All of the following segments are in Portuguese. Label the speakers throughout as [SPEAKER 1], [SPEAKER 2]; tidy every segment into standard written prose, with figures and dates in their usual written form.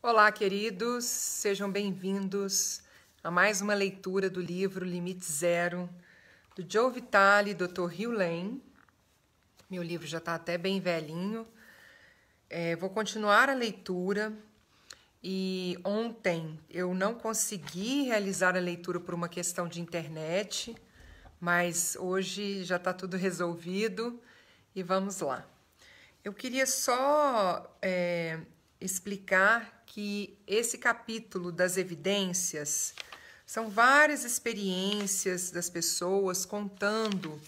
[SPEAKER 1] Olá, queridos, sejam bem-vindos a mais uma leitura do livro Limite Zero, do Joe Vitale e Dr. Hugh Lane. Meu livro já está até bem velhinho. Vou continuar a leitura e ontem eu não consegui realizar a leitura por uma questão de internet, mas hoje já está tudo resolvido e vamos lá. Eu queria só explicar que esse capítulo das evidências são várias experiências das pessoas contando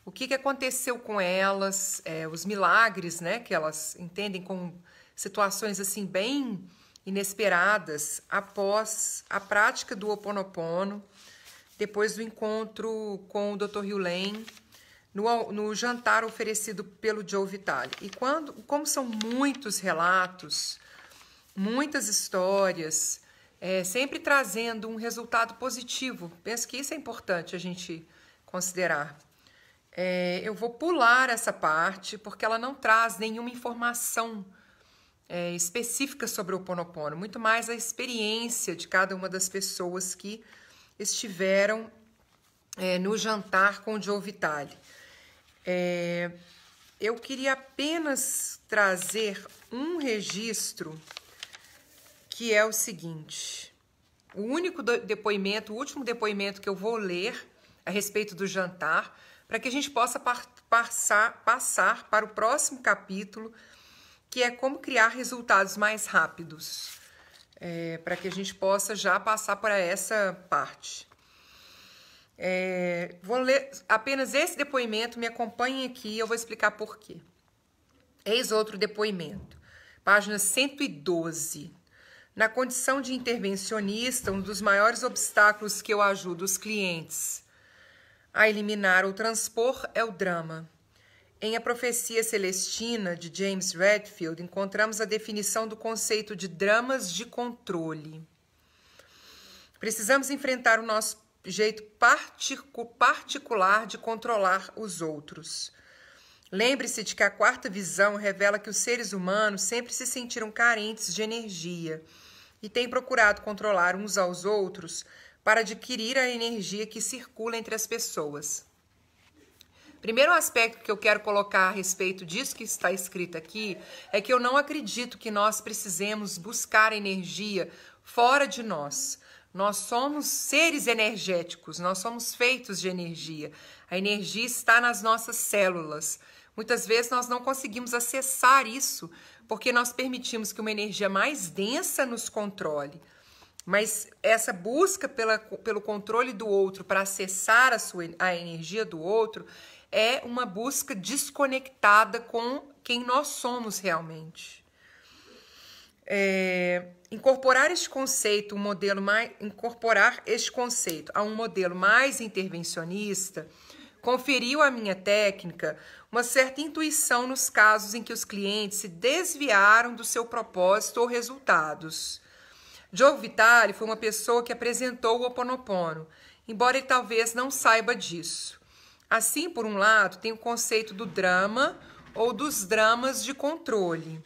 [SPEAKER 1] o que aconteceu com elas, os milagres, né, que elas entendem como situações assim bem inesperadas após a prática do Ho Oponopono, depois do encontro com o Dr. Hugh Lane, no jantar oferecido pelo Joe Vitale. E como são muitos relatos, muitas histórias, sempre trazendo um resultado positivo. Penso que isso é importante a gente considerar. Eu vou pular essa parte porque ela não traz nenhuma informação específica sobre o Ho Oponopono, muito mais a experiência de cada uma das pessoas que estiveram no jantar com o Joe Vitale. Eu queria apenas trazer um registro que é o seguinte: o único depoimento, o último depoimento que eu vou ler a respeito do jantar, para que a gente possa passar para o próximo capítulo, que é como criar resultados mais rápidos, para que a gente possa já passar para essa parte. Vou ler apenas esse depoimento, me acompanhem aqui, eu vou explicar por quê. Eis outro depoimento, página 112. Na condição de intervencionista, um dos maiores obstáculos que eu ajudo os clientes a eliminar ou transpor é o drama. Em A Profecia Celestina, de James Redfield, encontramos a definição do conceito de dramas de controle. Precisamos enfrentar o nosso jeito particular de controlar os outros. Lembre-se de que a quarta visão revela que os seres humanos sempre se sentiram carentes de energia e têm procurado controlar uns aos outros para adquirir a energia que circula entre as pessoas. Primeiro aspecto que eu quero colocar a respeito disso que está escrito aqui é que eu não acredito que nós precisemos buscar energia fora de nós. Nós somos seres energéticos, nós somos feitos de energia. A energia está nas nossas células. Muitas vezes nós não conseguimos acessar isso porque nós permitimos que uma energia mais densa nos controle. Mas essa busca pelo controle do outro para acessar a energia do outro é uma busca desconectada com quem nós somos realmente. Incorporar este conceito a um modelo mais intervencionista conferiu à minha técnica uma certa intuição nos casos em que os clientes se desviaram do seu propósito ou resultados. Joe Vitale foi uma pessoa que apresentou o Ho Oponopono, embora ele talvez não saiba disso. Assim, por um lado, tem o conceito do drama ou dos dramas de controle.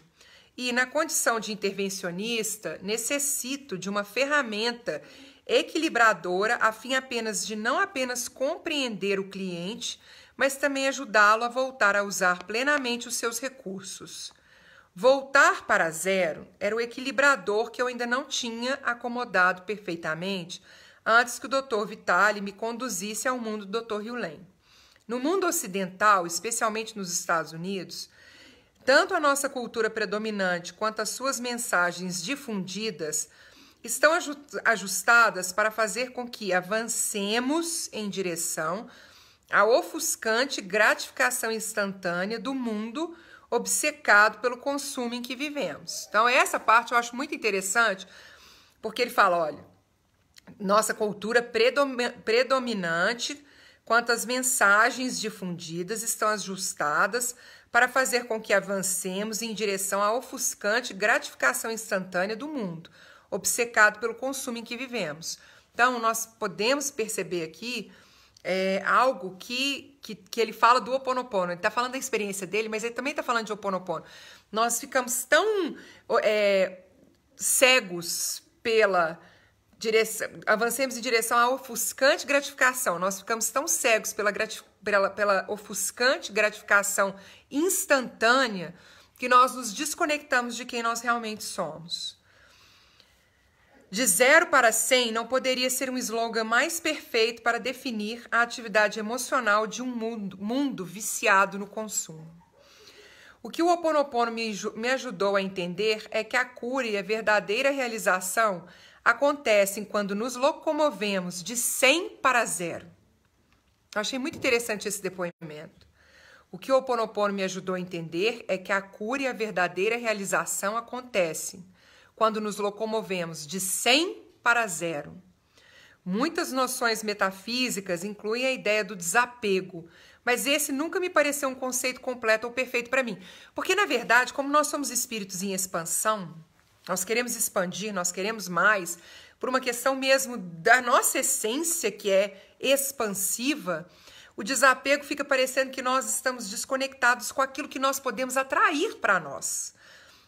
[SPEAKER 1] E, na condição de intervencionista, necessito de uma ferramenta equilibradora a fim apenas de não apenas compreender o cliente, mas também ajudá-lo a voltar a usar plenamente os seus recursos. Voltar para zero era o equilibrador que eu ainda não tinha acomodado perfeitamente antes que o Dr. Vitale me conduzisse ao mundo do Dr. Hugh Lane. No mundo ocidental, especialmente nos Estados Unidos, tanto a nossa cultura predominante quanto as suas mensagens difundidas estão ajustadas para fazer com que avancemos em direção à ofuscante gratificação instantânea do mundo obcecado pelo consumo em que vivemos. Então, essa parte eu acho muito interessante, porque ele fala, olha, nossa cultura predominante quanto as mensagens difundidas estão ajustadas para fazer com que avancemos em direção à ofuscante gratificação instantânea do mundo, obcecado pelo consumo em que vivemos. Então, nós podemos perceber aqui algo que ele fala do Ho Oponopono. Ele está falando da experiência dele, mas ele também está falando de Ho Oponopono. Nós ficamos tão cegos pela direção, avancemos em direção à ofuscante gratificação. Nós ficamos tão cegos pela ofuscante gratificação instantânea que nós nos desconectamos de quem nós realmente somos. De 0 para 100 não poderia ser um slogan mais perfeito para definir a atividade emocional de um mundo viciado no consumo. O que o Ho Oponopono me ajudou a entender é que a cura e a verdadeira realização acontecem quando nos locomovemos de 100 para 0. Eu achei muito interessante esse depoimento. O que o Ho Oponopono me ajudou a entender é que a cura e a verdadeira realização acontecem quando nos locomovemos de 100 para 0. Muitas noções metafísicas incluem a ideia do desapego, mas esse nunca me pareceu um conceito completo ou perfeito para mim. Porque, na verdade, como nós somos espíritos em expansão, nós queremos expandir, nós queremos mais, por uma questão mesmo da nossa essência, que é expansiva, o desapego fica parecendo que nós estamos desconectados com aquilo que nós podemos atrair para nós.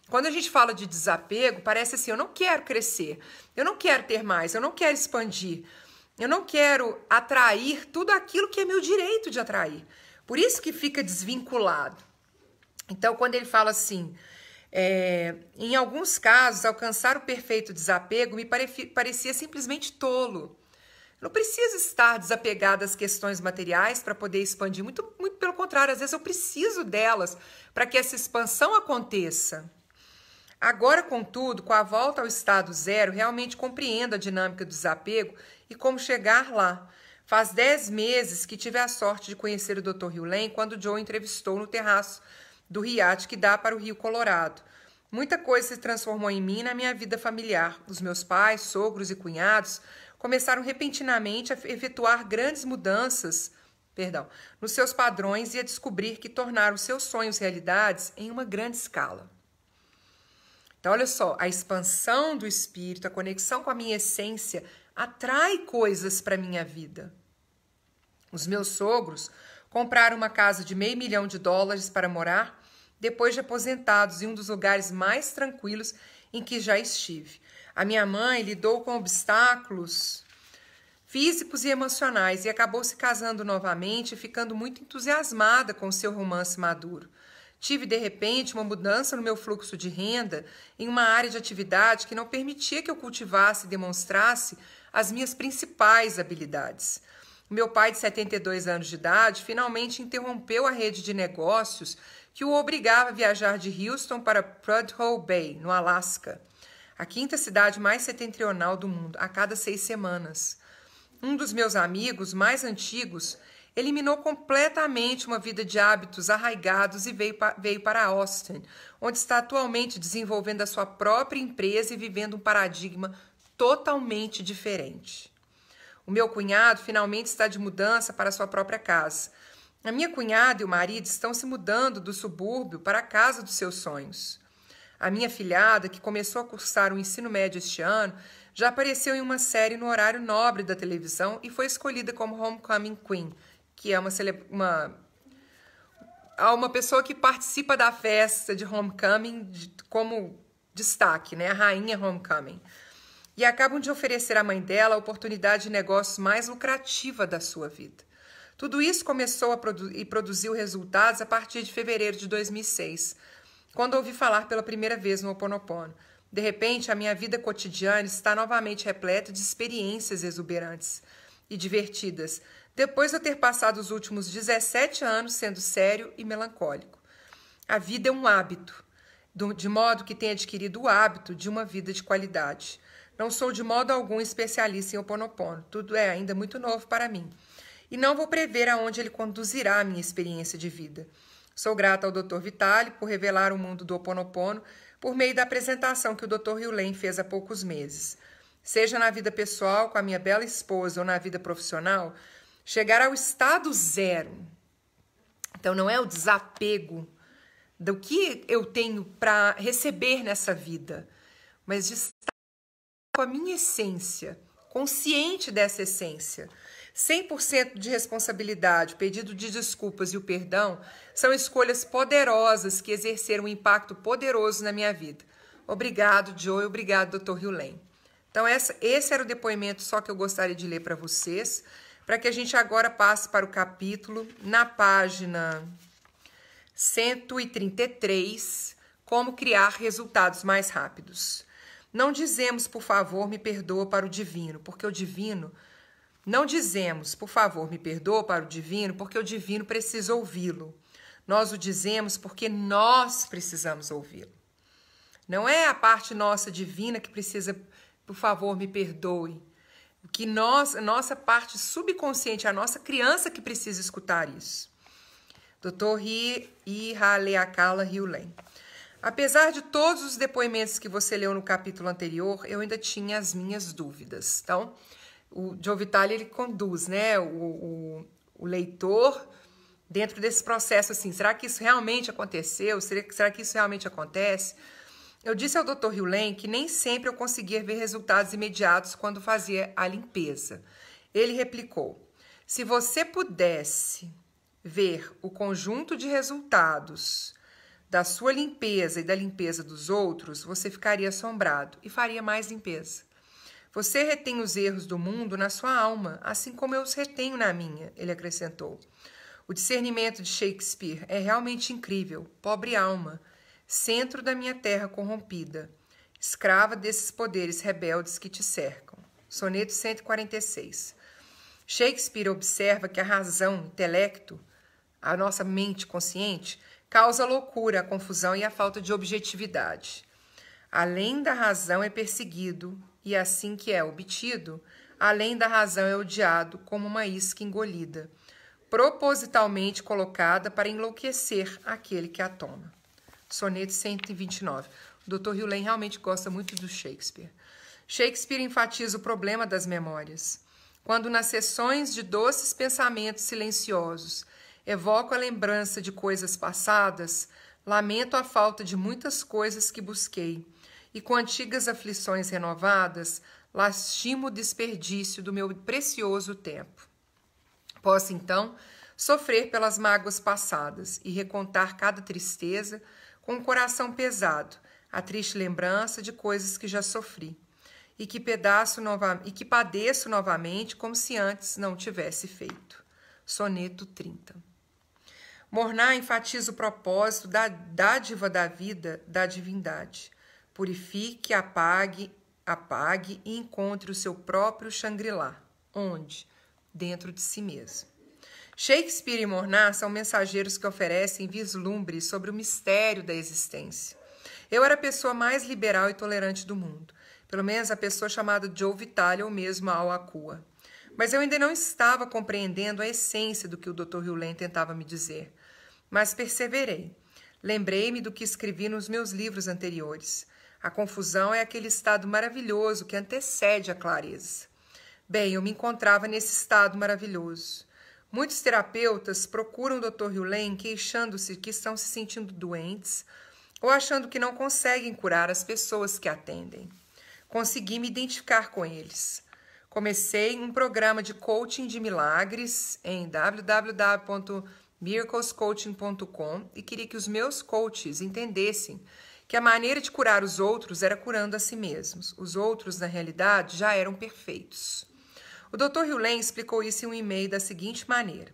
[SPEAKER 1] Quando a gente fala de desapego, parece assim, eu não quero crescer, eu não quero ter mais, eu não quero expandir, eu não quero atrair tudo aquilo que é meu direito de atrair. Por isso que fica desvinculado. Então, quando ele fala assim, em alguns casos, alcançar o perfeito desapego me parecia simplesmente tolo. Eu não preciso estar desapegada às questões materiais para poder expandir, muito pelo contrário, às vezes eu preciso delas para que essa expansão aconteça. Agora, contudo, com a volta ao estado 0, realmente compreendo a dinâmica do desapego e como chegar lá. Faz 10 meses que tive a sorte de conhecer o Dr. Hugh Lane quando o Joe entrevistou no terraço do riacho que dá para o Rio Colorado. Muita coisa se transformou em mim e na minha vida familiar. Os meus pais, sogros e cunhados começaram repentinamente a efetuar grandes mudanças, nos seus padrões e a descobrir que tornaram seus sonhos realidades em uma grande escala. Então, olha só, a expansão do espírito, a conexão com a minha essência atrai coisas para a minha vida. Os meus sogros compraram uma casa de $500 mil para morar depois de aposentados em um dos lugares mais tranquilos em que já estive. A minha mãe lidou com obstáculos físicos e emocionais e acabou se casando novamente e ficando muito entusiasmada com o seu romance maduro. Tive, de repente, uma mudança no meu fluxo de renda em uma área de atividade que não permitia que eu cultivasse e demonstrasse as minhas principais habilidades. Meu pai, de 72 anos de idade, finalmente interrompeu a rede de negócios que o obrigava a viajar de Houston para Prudhoe Bay, no Alasca, a 5ª cidade mais setentrional do mundo, a cada 6 semanas. Um dos meus amigos mais antigos eliminou completamente uma vida de hábitos arraigados e veio para Austin, onde está atualmente desenvolvendo a sua própria empresa e vivendo um paradigma totalmente diferente. O meu cunhado finalmente está de mudança para a sua própria casa. A minha cunhada e o marido estão se mudando do subúrbio para a casa dos seus sonhos. A minha filhada, que começou a cursar o ensino médio este ano, já apareceu em uma série no horário nobre da televisão e foi escolhida como Homecoming Queen, que é uma pessoa que participa da festa de Homecoming como destaque, né? A rainha Homecoming. E acabam de oferecer à mãe dela a oportunidade de negócios mais lucrativa da sua vida. Tudo isso começou e produziu resultados a partir de fevereiro de 2006, quando ouvi falar pela primeira vez no Ho Oponopono. De repente, a minha vida cotidiana está novamente repleta de experiências exuberantes e divertidas, depois de eu ter passado os últimos 17 anos sendo sério e melancólico. A vida é um hábito, de modo que tenho adquirido o hábito de uma vida de qualidade. Não sou de modo algum especialista em Ho Oponopono, tudo é ainda muito novo para mim. E não vou prever aonde ele conduzirá a minha experiência de vida. Sou grata ao Dr. Vitali por revelar o mundo do Ho Oponopono por meio da apresentação que o Dr. Hugh Lane fez há poucos meses. Seja na vida pessoal com a minha bela esposa ou na vida profissional, chegar ao estado 0. Então, não é o desapego do que eu tenho para receber nessa vida, mas de estar com a minha essência, consciente dessa essência. 100% de responsabilidade, o pedido de desculpas e o perdão são escolhas poderosas que exerceram um impacto poderoso na minha vida. Obrigado, Joe. Obrigado, Dr. Hughlem. Então, esse era o depoimento só que eu gostaria de ler para vocês, para que a gente agora passe para o capítulo, na página 133, como criar resultados mais rápidos. Não dizemos, por favor, me perdoa para o divino, porque o divino... Não dizemos, por favor, me perdoa para o divino, porque o divino precisa ouvi-lo. Nós o dizemos porque nós precisamos ouvi-lo. Não é a parte nossa divina que precisa, por favor, me perdoe. Que nossa parte subconsciente, a nossa criança que precisa escutar isso. Dr. Ihaleakala Hughlem. Apesar de todos os depoimentos que você leu no capítulo anterior, eu ainda tinha as minhas dúvidas. Então, o Joe Vitale, ele conduz, né, o leitor dentro desse processo, assim, será que isso realmente aconteceu? Será que isso realmente acontece? Eu disse ao Dr. Hughlem que nem sempre eu conseguia ver resultados imediatos quando fazia a limpeza. Ele replicou, se você pudesse ver o conjunto de resultados da sua limpeza e da limpeza dos outros, você ficaria assombrado e faria mais limpeza. Você retém os erros do mundo na sua alma, assim como eu os retenho na minha, ele acrescentou. O discernimento de Shakespeare é realmente incrível. Pobre alma, centro da minha terra corrompida, escrava desses poderes rebeldes que te cercam. Soneto 146. Shakespeare observa que a razão, o intelecto, a nossa mente consciente, causa a loucura, a confusão e a falta de objetividade. Além da razão é perseguido, e assim que é obtido, além da razão é odiado como uma isca engolida, propositalmente colocada para enlouquecer aquele que a toma. Soneto 129. O Dr. Hughlem realmente gosta muito do Shakespeare. Shakespeare enfatiza o problema das memórias. Quando nas sessões de doces pensamentos silenciosos evoco a lembrança de coisas passadas, lamento a falta de muitas coisas que busquei, e com antigas aflições renovadas, lastimo o desperdício do meu precioso tempo. Posso, então, sofrer pelas mágoas passadas e recontar cada tristeza com um coração pesado, a triste lembrança de coisas que já sofri, e que padeço novamente como se antes não tivesse feito. Soneto 30. Morná enfatiza o propósito da dádiva da vida, da divindade. Purifique, apague e encontre o seu próprio Shangri-La. Onde? Dentro de si mesmo. Shakespeare e Morná são mensageiros que oferecem vislumbres sobre o mistério da existência. Eu era a pessoa mais liberal e tolerante do mundo, pelo menos a pessoa chamada Joe Vitale ou mesmo Al Akua. Mas eu ainda não estava compreendendo a essência do que o Dr. Hughlem tentava me dizer. Mas perseverei. Lembrei-me do que escrevi nos meus livros anteriores. A confusão é aquele estado maravilhoso que antecede a clareza. Bem, eu me encontrava nesse estado maravilhoso. Muitos terapeutas procuram o Dr. Hughlem queixando-se que estão se sentindo doentes ou achando que não conseguem curar as pessoas que atendem. Consegui me identificar com eles. Comecei um programa de coaching de milagres em www.miraclescoaching.com e queria que os meus coaches entendessem que a maneira de curar os outros era curando a si mesmos. Os outros, na realidade, já eram perfeitos. O Dr. Hughlem explicou isso em um e-mail da seguinte maneira.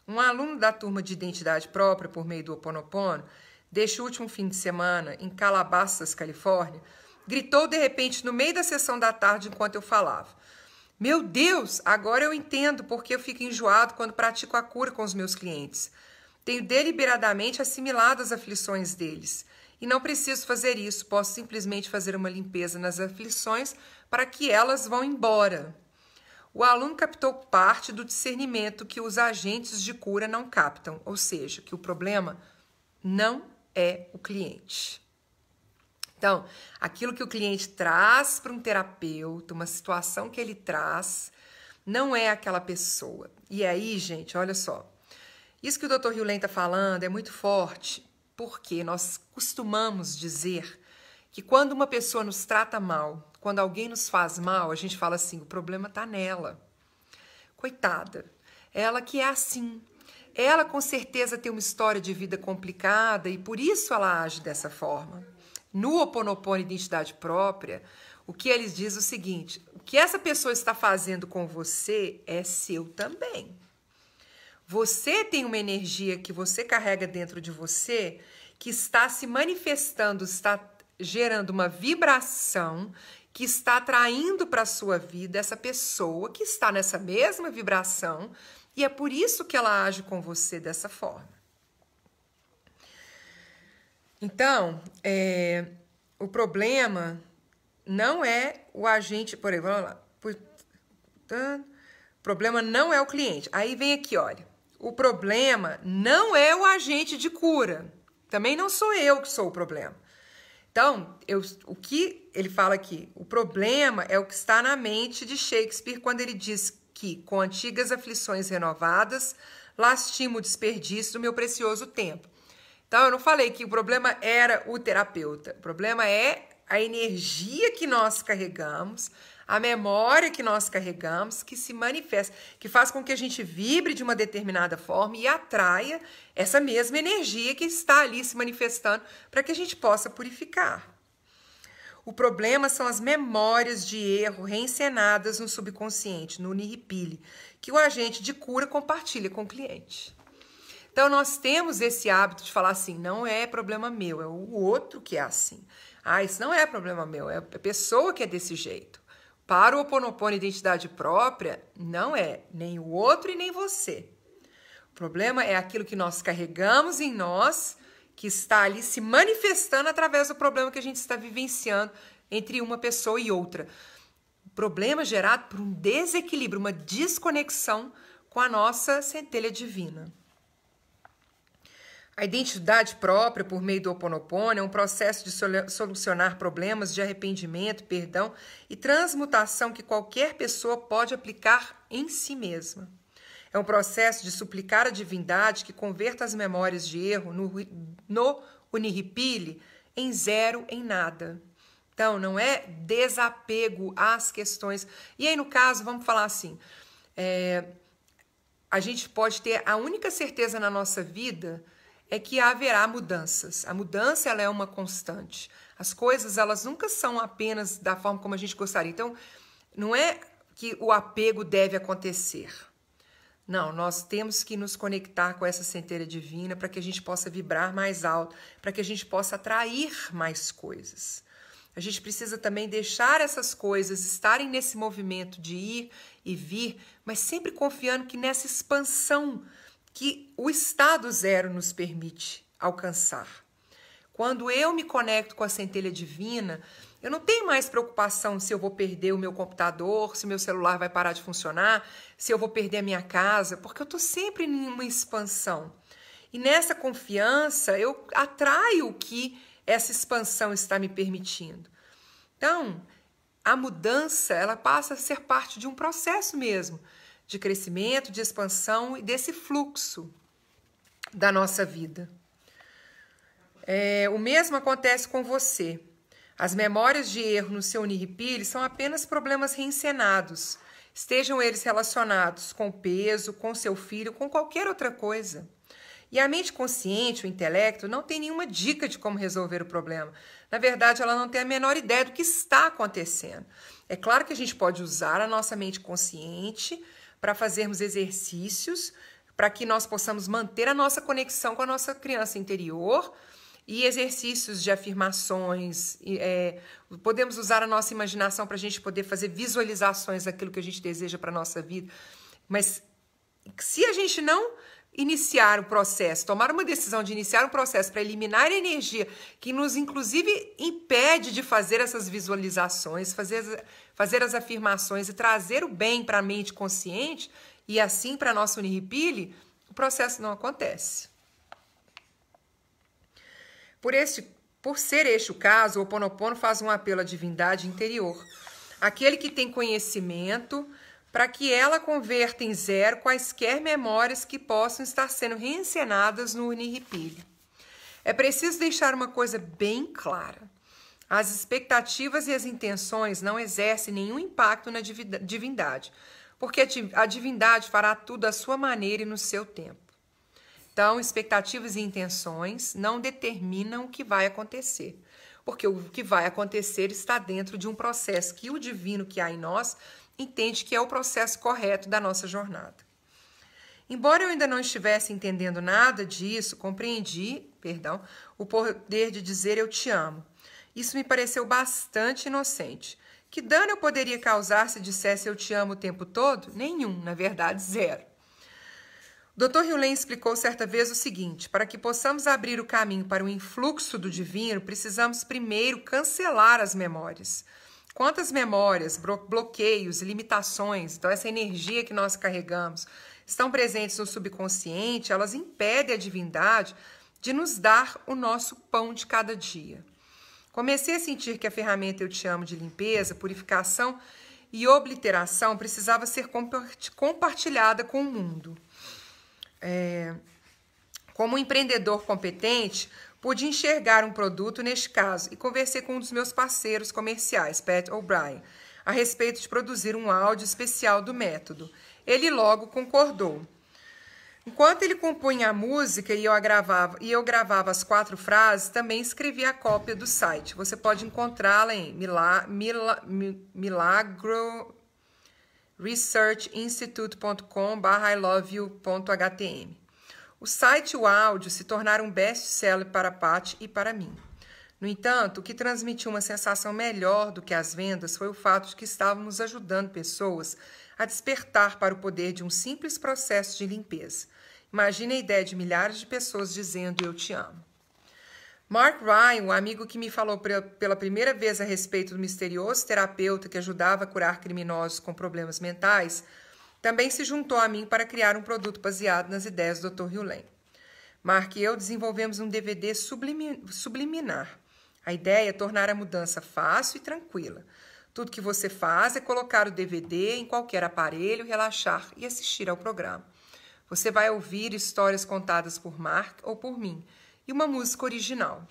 [SPEAKER 1] Um aluno da turma de identidade própria por meio do Ho Oponopono, deste último fim de semana, em Calabasas, Califórnia, gritou de repente no meio da sessão da tarde enquanto eu falava. Meu Deus, agora eu entendo porque eu fico enjoado quando pratico a cura com os meus clientes. Tenho deliberadamente assimilado as aflições deles. E não preciso fazer isso, posso simplesmente fazer uma limpeza nas aflições para que elas vão embora. O aluno captou parte do discernimento que os agentes de cura não captam, ou seja, que o problema não é o cliente. Então, aquilo que o cliente traz para um terapeuta, uma situação que ele traz, não é aquela pessoa. E aí, gente, olha só, isso que o Dr. Hughlem está falando é muito forte, porque nós costumamos dizer que quando uma pessoa nos trata mal, quando alguém nos faz mal, a gente fala assim, o problema está nela. Coitada, ela que é assim. Ela com certeza tem uma história de vida complicada e por isso ela age dessa forma. no Ho Oponopono Identidade Própria, o que eles dizem é o seguinte: o que essa pessoa está fazendo com você é seu também. Você tem uma energia que você carrega dentro de você que está se manifestando, está gerando uma vibração que está atraindo para a sua vida essa pessoa que está nessa mesma vibração, e é por isso que ela age com você dessa forma. Então, o problema não é o agente, por exemplo, vamos lá. O problema não é o cliente. Aí vem aqui, olha. O problema não é o agente de cura. Também não sou eu que sou o problema. Então, o que ele fala aqui? O problema é o que está na mente de Shakespeare quando ele diz que, com antigas aflições renovadas, lastimo o desperdício do meu precioso tempo. Então, eu não falei que o problema era o terapeuta. O problema é a energia que nós carregamos, a memória que nós carregamos, que se manifesta, que faz com que a gente vibre de uma determinada forma e atraia essa mesma energia que está ali se manifestando para que a gente possa purificar. O problema são as memórias de erro reencenadas no subconsciente, no Nihipili, que o agente de cura compartilha com o cliente. Então, nós temos esse hábito de falar assim, não é problema meu, é o outro que é assim. Ah, isso não é problema meu, é a pessoa que é desse jeito. Para o Ho Oponopono Identidade Própria, não é nem o outro e nem você. O problema é aquilo que nós carregamos em nós, que está ali se manifestando através do problema que a gente está vivenciando entre uma pessoa e outra. Problema gerado por um desequilíbrio, uma desconexão com a nossa centelha divina. A identidade própria, por meio do Ho Oponopono, é um processo de solucionar problemas de arrependimento, perdão e transmutação que qualquer pessoa pode aplicar em si mesma. É um processo de suplicar a divindade que converta as memórias de erro no Nihipili em zero, em nada. Então, não é desapego às questões. E aí, no caso, vamos falar assim, a gente pode ter a única certeza na nossa vida é que haverá mudanças. A mudança, ela é uma constante. As coisas, elas nunca são apenas da forma como a gente gostaria. Então, não é que o apego deve acontecer. Não, nós temos que nos conectar com essa centelha divina para que a gente possa vibrar mais alto, para que a gente possa atrair mais coisas. A gente precisa também deixar essas coisas estarem nesse movimento de ir e vir, mas sempre confiando que nessa expansão que o estado zero nos permite alcançar. Quando eu me conecto com a centelha divina, eu não tenho mais preocupação se eu vou perder o meu computador, se o meu celular vai parar de funcionar, se eu vou perder a minha casa, porque eu estou sempre em uma expansão. E nessa confiança, eu atraio o que essa expansão está me permitindo. Então, a mudança, ela passa a ser parte de um processo mesmo, de crescimento, de expansão e desse fluxo da nossa vida. O mesmo acontece com você. As memórias de erro no seu Nihipili são apenas problemas reencenados, estejam eles relacionados com o peso, com seu filho, com qualquer outra coisa. E a mente consciente, o intelecto, não tem nenhuma dica de como resolver o problema. Na verdade, ela não tem a menor ideia do que está acontecendo. É claro que a gente pode usar a nossa mente consciente para fazermos exercícios, para que nós possamos manter a nossa conexão com a nossa criança interior e exercícios de afirmações. Podemos usar a nossa imaginação para a gente poder fazer visualizações daquilo que a gente deseja para a nossa vida. Mas se a gente não iniciar o processo, tomar uma decisão de iniciar um processo para eliminar a energia que nos, inclusive, impede de fazer essas visualizações, fazer as afirmações e trazer o bem para a mente consciente e assim para a nossa Nihipili, o processo não acontece. Por ser este o caso, o Ho Oponopono faz um apelo à divindade interior, aquele que tem conhecimento, para que ela converta em zero quaisquer memórias que possam estar sendo reencenadas no Nihipili. É preciso deixar uma coisa bem clara. As expectativas e as intenções não exercem nenhum impacto na divindade, porque a divindade fará tudo à sua maneira e no seu tempo. Então, expectativas e intenções não determinam o que vai acontecer. porque o que vai acontecer está dentro de um processo que o divino que há em nós entende que é o processo correto da nossa jornada. Embora eu ainda não estivesse entendendo nada disso, compreendi, o poder de dizer eu te amo. Isso me pareceu bastante inocente. Que dano eu poderia causar se dissesse eu te amo o tempo todo? Nenhum, na verdade, zero. O Dr. Hughley explicou certa vez o seguinte: para que possamos abrir o caminho para o influxo do divino, precisamos primeiro cancelar as memórias. Quantas memórias, bloqueios, limitações, então essa energia que nós carregamos, estão presentes no subconsciente, elas impedem a divindade de nos dar o nosso pão de cada dia. Comecei a sentir que a ferramenta Eu Te Amo de limpeza, purificação e obliteração precisava ser compartilhada com o mundo. Como um empreendedor competente, pude enxergar um produto neste caso e conversei com um dos meus parceiros comerciais, Pat O'Brien, a respeito de produzir um áudio especial do método. Ele logo concordou. Enquanto ele compunha a música e eu gravava as 4 frases, também escrevi a cópia do site. Você pode encontrá-la em milagroresearchinstitute.com/iloveyou.htm. O site e o áudio se tornaram um best-seller para Pat e para mim. No entanto, o que transmitiu uma sensação melhor do que as vendas foi o fato de que estávamos ajudando pessoas a despertar para o poder de um simples processo de limpeza. Imagine a ideia de milhares de pessoas dizendo eu te amo. Mark Ryan, o amigo que me falou pela primeira vez a respeito do misterioso terapeuta que ajudava a curar criminosos com problemas mentais, também se juntou a mim para criar um produto baseado nas ideias do Dr. Hughley. Mark e eu desenvolvemos um DVD subliminar. A ideia é tornar a mudança fácil e tranquila. Tudo que você faz é colocar o DVD em qualquer aparelho, relaxar e assistir ao programa. Você vai ouvir histórias contadas por Mark ou por mim e uma música original.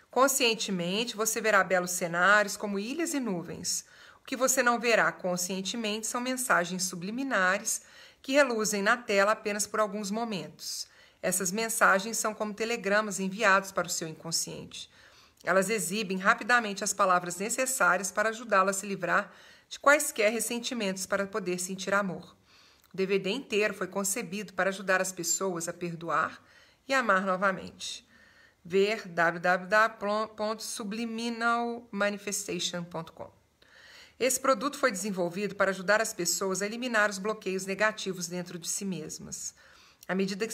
[SPEAKER 1] Conscientemente, você verá belos cenários como ilhas e nuvens. O que você não verá conscientemente são mensagens subliminares que reluzem na tela apenas por alguns momentos. Essas mensagens são como telegramas enviados para o seu inconsciente. Elas exibem rapidamente as palavras necessárias para ajudá-lo a se livrar de quaisquer ressentimentos para poder sentir amor. O DVD inteiro foi concebido para ajudar as pessoas a perdoar e amar novamente. Ver www.subliminalmanifestation.com. Esse produto foi desenvolvido para ajudar as pessoas a eliminar os bloqueios negativos dentro de si mesmas. À medida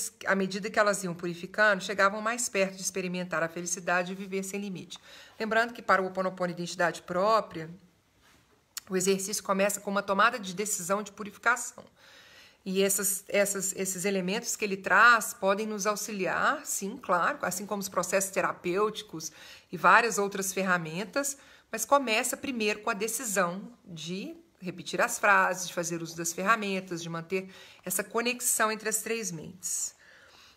[SPEAKER 1] que elas iam purificando, chegavam mais perto de experimentar a felicidade e viver sem limite. Lembrando que para o Ho'oponopono Identidade Própria, o exercício começa com uma tomada de decisão de purificação. E esses elementos que ele traz podem nos auxiliar, sim, claro, assim como os processos terapêuticos e várias outras ferramentas, mas começa primeiro com a decisão de repetir as frases, de fazer uso das ferramentas, de manter essa conexão entre as 3 mentes.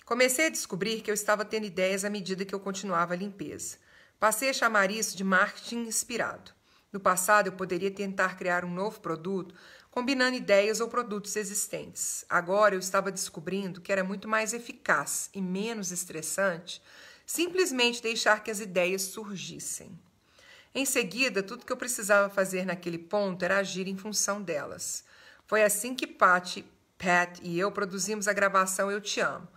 [SPEAKER 1] Comecei a descobrir que eu estava tendo ideias à medida que eu continuava a limpeza. Passei a chamar isso de marketing inspirado. No passado, eu poderia tentar criar um novo produto combinando ideias ou produtos existentes. Agora, eu estava descobrindo que era muito mais eficaz e menos estressante simplesmente deixar que as ideias surgissem. Em seguida, tudo que eu precisava fazer naquele ponto era agir em função delas. Foi assim que Pat e eu produzimos a gravação Eu Te Amo.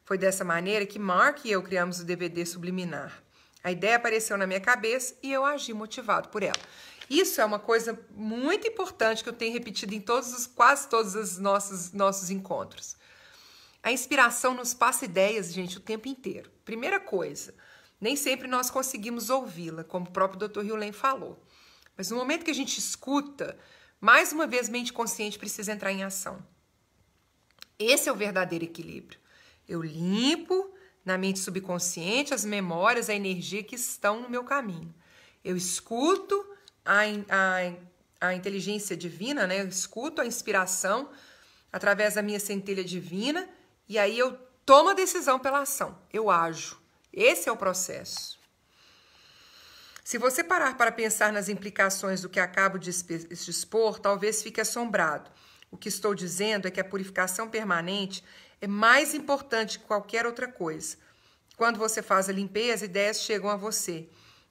[SPEAKER 1] Foi dessa maneira que Mark e eu criamos o DVD subliminar. A ideia apareceu na minha cabeça e eu agi motivado por ela. Isso é uma coisa muito importante que eu tenho repetido em quase todos os nossos encontros. A inspiração nos passa ideias, gente, o tempo inteiro. Primeira coisa, nem sempre nós conseguimos ouvi-la, como o próprio Dr. Hughley falou. Mas no momento que a gente escuta, mais uma vez, mente consciente precisa entrar em ação. Esse é o verdadeiro equilíbrio. Eu limpo na mente subconsciente as memórias, a energia que estão no meu caminho. Eu escuto a inteligência divina, né? Eu escuto a inspiração através da minha centelha divina e aí eu tomo a decisão pela ação. Eu ajo. Esse é o processo. Se você parar para pensar nas implicações do que acabo de expor, talvez fique assombrado. O que estou dizendo é que a purificação permanente é mais importante que qualquer outra coisa. Quando você faz a limpeza, ideias chegam a você.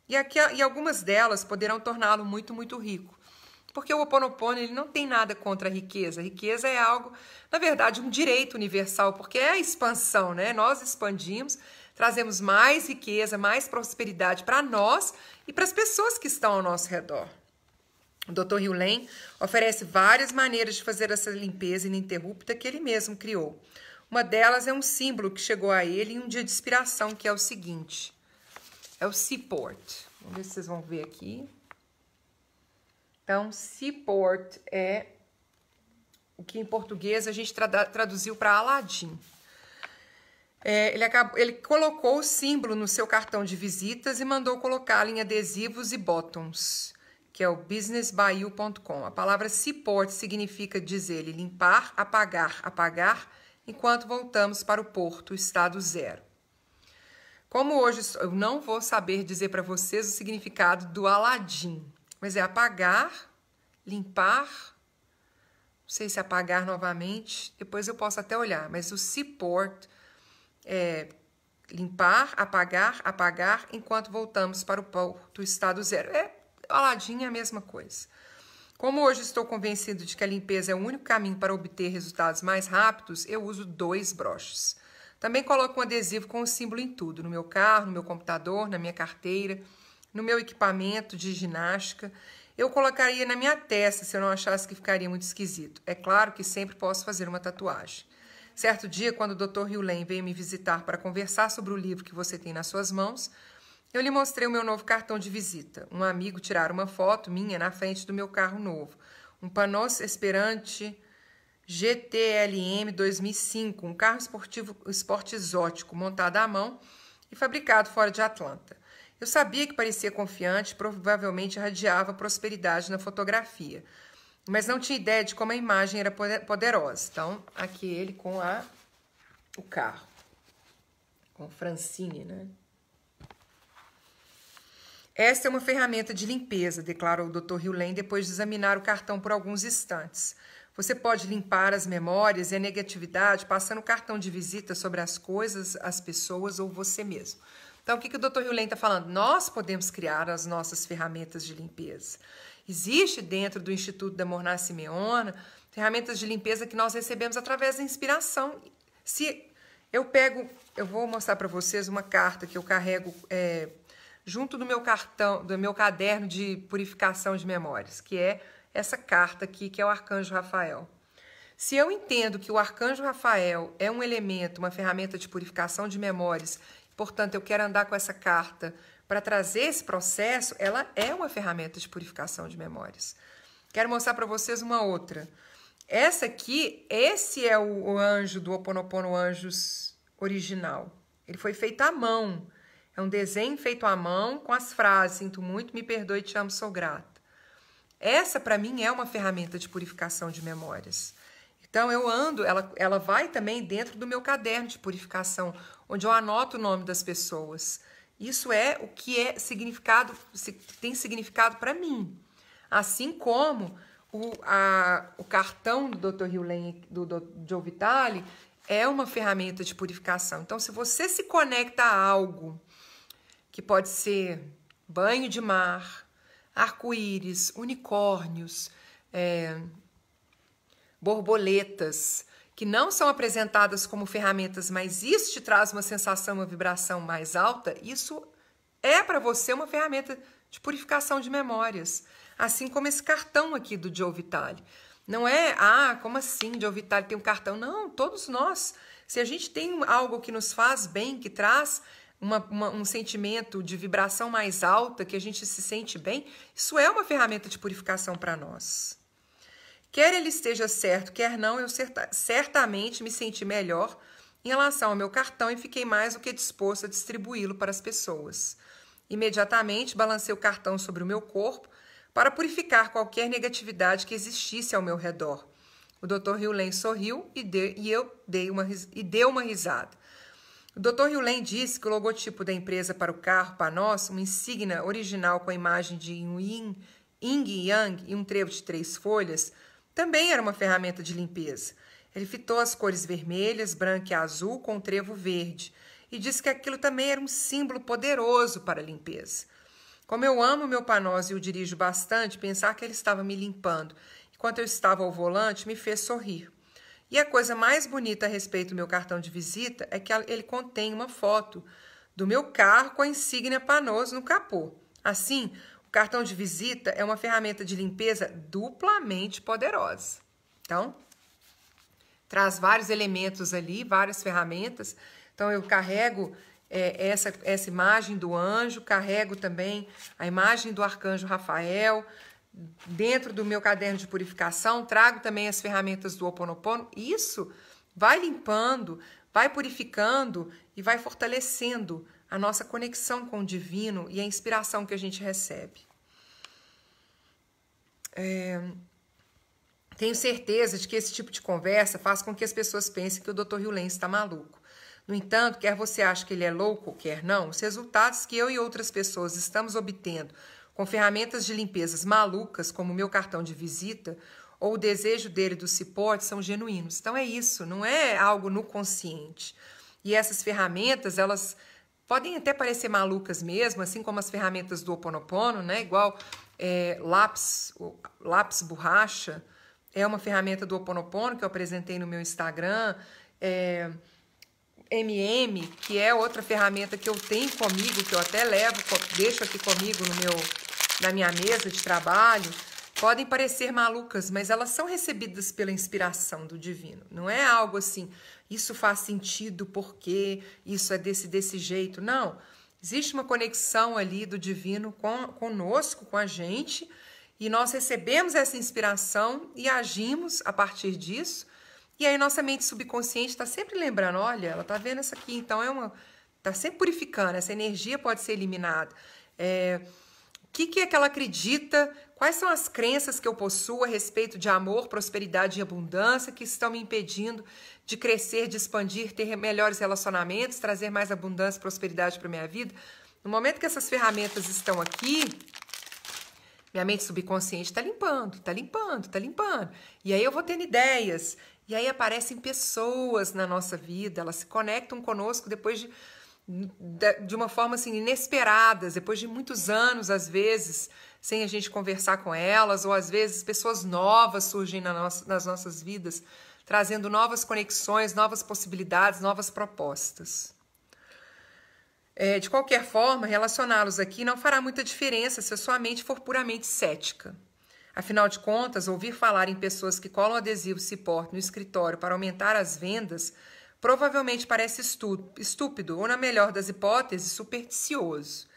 [SPEAKER 1] E algumas delas poderão torná-lo muito, muito rico. Porque o Ho Oponopono, ele não tem nada contra a riqueza. A riqueza é algo, na verdade, um direito universal, porque é a expansão, né? Nós expandimos, trazemos mais riqueza, mais prosperidade para nós e para as pessoas que estão ao nosso redor. O Dr. Hugh Lane oferece várias maneiras de fazer essa limpeza ininterrupta que ele mesmo criou. Uma delas é um símbolo que chegou a ele em um dia de inspiração, que é o seguinte. É o Seaport. Vamos ver se vocês vão ver aqui. Então, Seaport é o que em português a gente traduziu para Aladim. Ele colocou o símbolo no seu cartão de visitas e mandou colocá-lo em adesivos e bottoms, que é o businessbyu.com. A palavra Seaport significa, diz ele, limpar, apagar, enquanto voltamos para o porto, estado zero. Como hoje eu não vou saber dizer para vocês o significado do Aladim, mas é apagar, limpar, não sei se apagar novamente, depois eu posso até olhar, mas o Seaport é limpar, apagar, enquanto voltamos para o porto, estado zero. Aladim é a mesma coisa. Como hoje estou convencido de que a limpeza é o único caminho para obter resultados mais rápidos, eu uso 2 broches. Também coloco um adesivo com o símbolo em tudo, no meu carro, no meu computador, na minha carteira, no meu equipamento de ginástica. Eu colocaria na minha testa se eu não achasse que ficaria muito esquisito. É claro que sempre posso fazer uma tatuagem. Certo dia, quando o Dr. Hugh Lane veio me visitar para conversar sobre o livro que você tem nas suas mãos, eu lhe mostrei o meu novo cartão de visita. Um amigo tirara uma foto minha na frente do meu carro novo. Um Panos Esperante GTLM 2005, um carro esporte exótico, montado à mão e fabricado fora de Atlanta. Eu sabia que parecia confiante, provavelmente irradiava prosperidade na fotografia, mas não tinha ideia de como a imagem era poderosa. Então, aqui ele com o carro, com Francine, né? Esta é uma ferramenta de limpeza, declarou o Dr. Hugh Lane depois de examinar o cartão por alguns instantes. Você pode limpar as memórias e a negatividade passando o cartão de visita sobre as coisas, as pessoas ou você mesmo. Então, o que o Dr. Hugh Lane está falando? Nós podemos criar as nossas ferramentas de limpeza. Existe dentro do Instituto da Morná Simeona ferramentas de limpeza que nós recebemos através da inspiração. Se eu vou mostrar para vocês uma carta que eu carrego junto do meu cartão, do meu caderno de purificação de memórias, que é essa carta aqui, que é o Arcanjo Rafael. Se eu entendo que o Arcanjo Rafael é um elemento, uma ferramenta de purificação de memórias, portanto, eu quero andar com essa carta para trazer esse processo, ela é uma ferramenta de purificação de memórias. Quero mostrar para vocês uma outra. Essa aqui, esse é o anjo do Ho Oponopono Anjos original. Ele foi feito à mão. É um desenho feito à mão com as frases: sinto muito, me perdoe, te amo, sou grata. Essa, para mim, é uma ferramenta de purificação de memórias. Então, eu ando, ela vai também dentro do meu caderno de purificação, onde eu anoto o nome das pessoas. Isso é o que tem significado para mim. Assim como o cartão do Dr. Hugh Lane, do Joe Vitale, é uma ferramenta de purificação. Então, se você se conecta a algo que pode ser banho de mar, arco-íris, unicórnios, borboletas, que não são apresentadas como ferramentas, mas isso te traz uma sensação, uma vibração mais alta, isso é para você uma ferramenta de purificação de memórias. Assim como esse cartão aqui do Joe Vitale. Não é, como assim Joe Vitale tem um cartão? Não, todos nós. Se a gente tem algo que nos faz bem, que traz um sentimento de vibração mais alta, que a gente se sente bem, isso é uma ferramenta de purificação para nós. Quer ele esteja certo, quer não, eu certamente me senti melhor em relação ao meu cartão e fiquei mais do que disposto a distribuí-lo para as pessoas. Imediatamente balancei o cartão sobre o meu corpo para purificar qualquer negatividade que existisse ao meu redor. O Dr. Hugh Lane sorriu e deu uma risada. O Dr. Hugh Lane disse que o logotipo da empresa para o carro Panos, uma insígnia original com a imagem de Yin e Yang e um trevo de 3 folhas, também era uma ferramenta de limpeza. Ele fitou as cores vermelhas, branca e azul com um trevo verde e disse que aquilo também era um símbolo poderoso para a limpeza. Como eu amo meu Panós e o dirijo bastante, pensar que ele estava me limpando enquanto eu estava ao volante me fez sorrir. E a coisa mais bonita a respeito do meu cartão de visita é que ele contém uma foto do meu carro com a insígnia Panós no capô. Assim, o cartão de visita é uma ferramenta de limpeza duplamente poderosa. Então, traz vários elementos ali, várias ferramentas. Então, eu carrego essa imagem do anjo, carrego também a imagem do arcanjo Rafael. Dentro do meu caderno de purificação, trago também as ferramentas do Ho Oponopono. Isso vai limpando, vai purificando e vai fortalecendo a nossa conexão com o divino e a inspiração que a gente recebe. Tenho certeza de que esse tipo de conversa faz com que as pessoas pensem que o Dr. Hugh Lentz está maluco. No entanto, quer você ache que ele é louco, quer não, os resultados que eu e outras pessoas estamos obtendo com ferramentas de limpezas malucas, como o meu cartão de visita, ou o desejo dele do cipote, são genuínos. Então é isso, não é algo no consciente. E essas ferramentas, elas podem até parecer malucas mesmo, assim como as ferramentas do Ho Oponopono, né? Igual lápis borracha, é uma ferramenta do Ho Oponopono que eu apresentei no meu Instagram. MM, que é outra ferramenta que eu tenho comigo, que eu até levo, deixo aqui comigo na minha mesa de trabalho, podem parecer malucas, mas elas são recebidas pela inspiração do divino. Não é algo assim, isso faz sentido porque isso é desse jeito. Não, existe uma conexão ali do divino conosco, com a gente, e nós recebemos essa inspiração e agimos a partir disso. E aí nossa mente subconsciente está sempre lembrando, olha, ela está vendo isso aqui, então está sempre purificando, essa energia pode ser eliminada. O que é que ela acredita? Quais são as crenças que eu possuo a respeito de amor, prosperidade e abundância que estão me impedindo de crescer, de expandir, ter melhores relacionamentos, trazer mais abundância e prosperidade para minha vida? No momento que essas ferramentas estão aqui, minha mente subconsciente está limpando, está limpando, está limpando. E aí eu vou tendo ideias. E aí aparecem pessoas na nossa vida, elas se conectam conosco depois de uma forma assim, inesperada, depois de muitos anos, às vezes, sem a gente conversar com elas, ou às vezes pessoas novas surgem nas nossas vidas, trazendo novas conexões, novas possibilidades, novas propostas. De qualquer forma, relacioná-los aqui não fará muita diferença se a sua mente for puramente cética. Afinal de contas, ouvir falar em pessoas que colam adesivo ciporte no escritório para aumentar as vendas provavelmente parece estúpido ou, na melhor das hipóteses, supersticioso.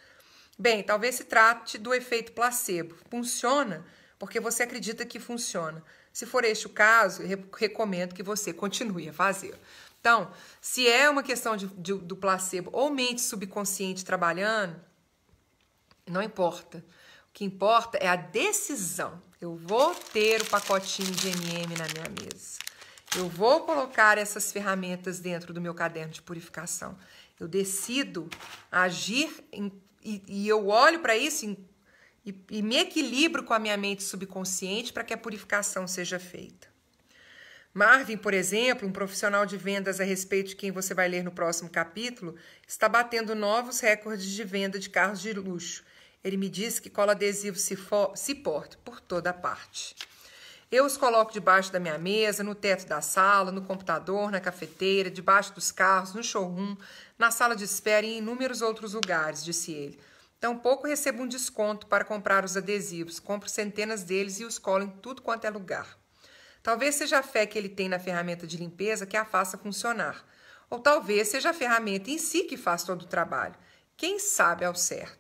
[SPEAKER 1] Bem, talvez se trate do efeito placebo. Funciona porque você acredita que funciona. Se for este o caso, recomendo que você continue a fazer. Então, se é uma questão do placebo ou mente subconsciente trabalhando, não importa. O que importa é a decisão. Eu vou ter o pacotinho de MM na minha mesa. Eu vou colocar essas ferramentas dentro do meu caderno de purificação. Eu decido agir e eu olho para isso e me equilibro com a minha mente subconsciente para que a purificação seja feita. Marvin, por exemplo, um profissional de vendas a respeito de quem você vai ler no próximo capítulo, está batendo novos recordes de venda de carros de luxo. Ele me disse que cola adesivo ciporte por toda parte. Eu os coloco debaixo da minha mesa, no teto da sala, no computador, na cafeteira, debaixo dos carros, no showroom, na sala de espera e em inúmeros outros lugares, disse ele. Tampouco recebo um desconto para comprar os adesivos. Compro centenas deles e os colo em tudo quanto é lugar. Talvez seja a fé que ele tem na ferramenta de limpeza que a faça funcionar. Ou talvez seja a ferramenta em si que faz todo o trabalho. Quem sabe ao certo?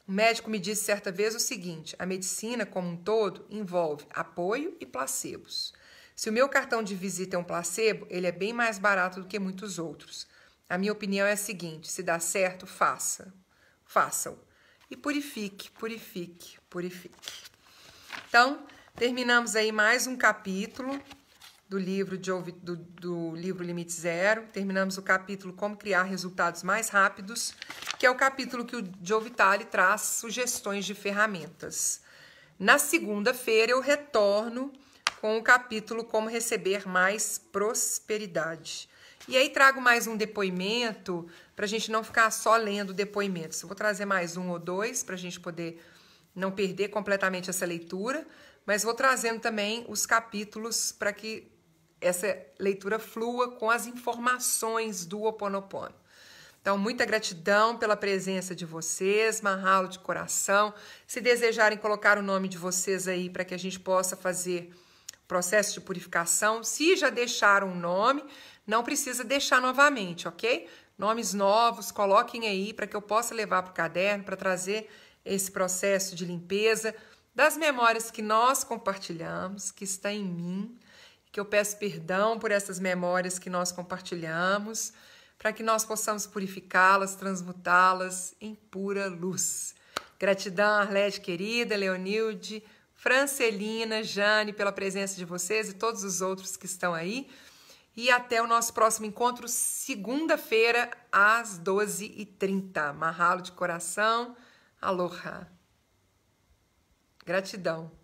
[SPEAKER 1] O médico me disse certa vez o seguinte: a medicina como um todo envolve apoio e placebos. Se o meu cartão de visita é um placebo, ele é bem mais barato do que muitos outros. A minha opinião é a seguinte: se dá certo, façam. E purifique, purifique, purifique. Então, terminamos aí mais um capítulo do livro do livro Limite Zero. Terminamos o capítulo Como Criar Resultados Mais Rápidos, que é o capítulo que o Joe Vitale traz sugestões de ferramentas. Na segunda-feira eu retorno com o capítulo Como Receber Mais Prosperidade. E aí trago mais um depoimento para a gente não ficar só lendo depoimentos. Eu vou trazer mais um ou dois para a gente poder não perder completamente essa leitura, mas vou trazendo também os capítulos para que essa leitura flua com as informações do Ho Oponopono. Então, muita gratidão pela presença de vocês, mahalo de coração. Se desejarem colocar o nome de vocês aí para que a gente possa fazer o processo de purificação, se já deixaram um nome, não precisa deixar novamente, ok? Nomes novos, coloquem aí para que eu possa levar para o caderno, para trazer esse processo de limpeza das memórias que nós compartilhamos, que está em mim, que eu peço perdão por essas memórias que nós compartilhamos, para que nós possamos purificá-las, transmutá-las em pura luz. Gratidão, Arlete querida, Leonilde, Francelina, Jane, pela presença de vocês e todos os outros que estão aí. E até o nosso próximo encontro, segunda-feira, às 12h30. Mahalo de coração. Aloha. Gratidão.